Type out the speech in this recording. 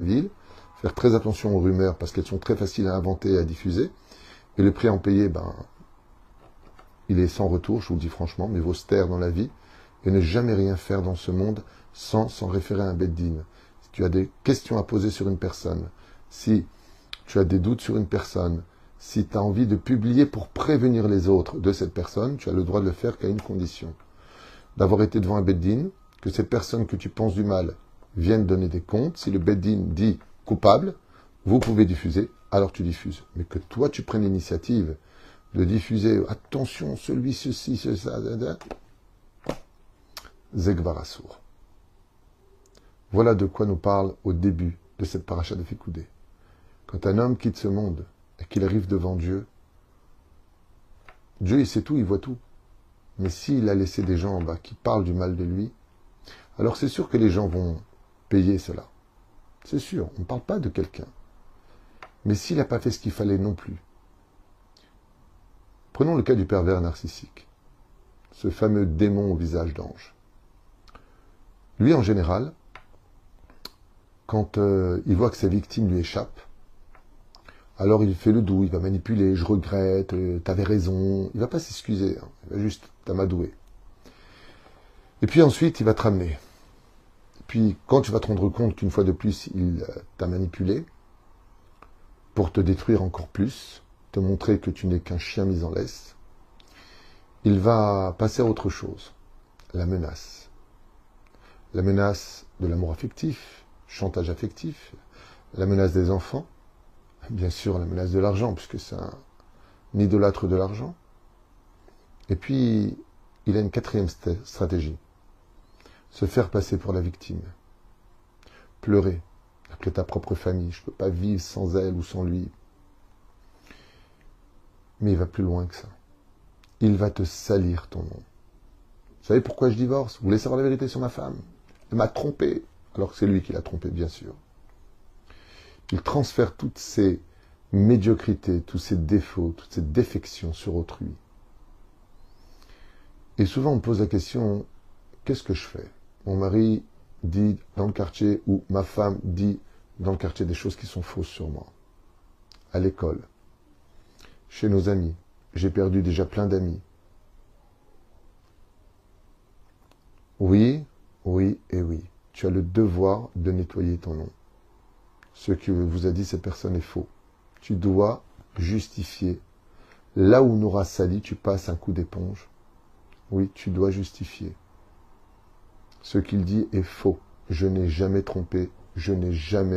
ville, faire très attention aux rumeurs parce qu'elles sont très faciles à inventer et à diffuser, et le prix à en payer, il est sans retour, je vous le dis franchement, mais vaut se taire dans la vie et ne jamais rien faire dans ce monde sans s'en référer à un beddin. Si tu as des questions à poser sur une personne, si tu as des doutes sur une personne, si tu as envie de publier pour prévenir les autres de cette personne, tu as le droit de le faire qu'à une condition. D'avoir été devant un beddin, que cette personne que tu penses du mal vienne donner des comptes. Si le beddin dit coupable, vous pouvez diffuser, alors tu diffuses. Mais que toi tu prennes l'initiative de diffuser, attention, celui, ceci, ça, Zegvarassour. Voilà de quoi nous parle au début de cette paracha de Fikoudé. Quand un homme quitte ce monde et qu'il arrive devant Dieu, Dieu il sait tout, il voit tout. Mais s'il a laissé des gens en bas qui parlent du mal de lui, alors c'est sûr que les gens vont payer cela. C'est sûr, on ne parle pas de quelqu'un. Mais s'il n'a pas fait ce qu'il fallait non plus. Prenons le cas du pervers narcissique, ce fameux démon au visage d'ange. Lui, en général, quand il voit que sa victime lui échappe, alors il fait le doux, il va manipuler, je regrette, t'avais raison, il va pas s'excuser, hein, il va juste t'amadouer. Et puis ensuite, il va te ramener. Puis quand tu vas te rendre compte qu'une fois de plus, il t'a manipulé, pour te détruire encore plus, te montrer que tu n'es qu'un chien mis en laisse, il va passer à autre chose, la menace. La menace de l'amour affectif, chantage affectif, la menace des enfants, bien sûr la menace de l'argent, puisque c'est un idolâtre de l'argent. Et puis, il a une quatrième stratégie, se faire passer pour la victime, pleurer, appeler ta propre famille, je ne peux pas vivre sans elle ou sans lui. Mais il va plus loin que ça. Il va te salir ton nom. Vous savez pourquoi je divorce? Vous voulez savoir la vérité sur ma femme? Elle m'a trompé, alors que c'est lui qui l'a trompé, bien sûr. Il transfère toutes ses médiocrités, tous ses défauts, toutes ses défections sur autrui. Et souvent on me pose la question, qu'est-ce que je fais? Mon mari dit dans le quartier, ou ma femme dit dans le quartier des choses qui sont fausses sur moi. À l'école, chez nos amis, j'ai perdu déjà plein d'amis. Oui, oui et oui. Tu as le devoir de nettoyer ton nom. Ce que vous a dit cette personne est faux. Tu dois justifier. Là où on aura sali, tu passes un coup d'éponge. Oui, tu dois justifier. Ce qu'il dit est faux. Je n'ai jamais trompé. Je n'ai jamais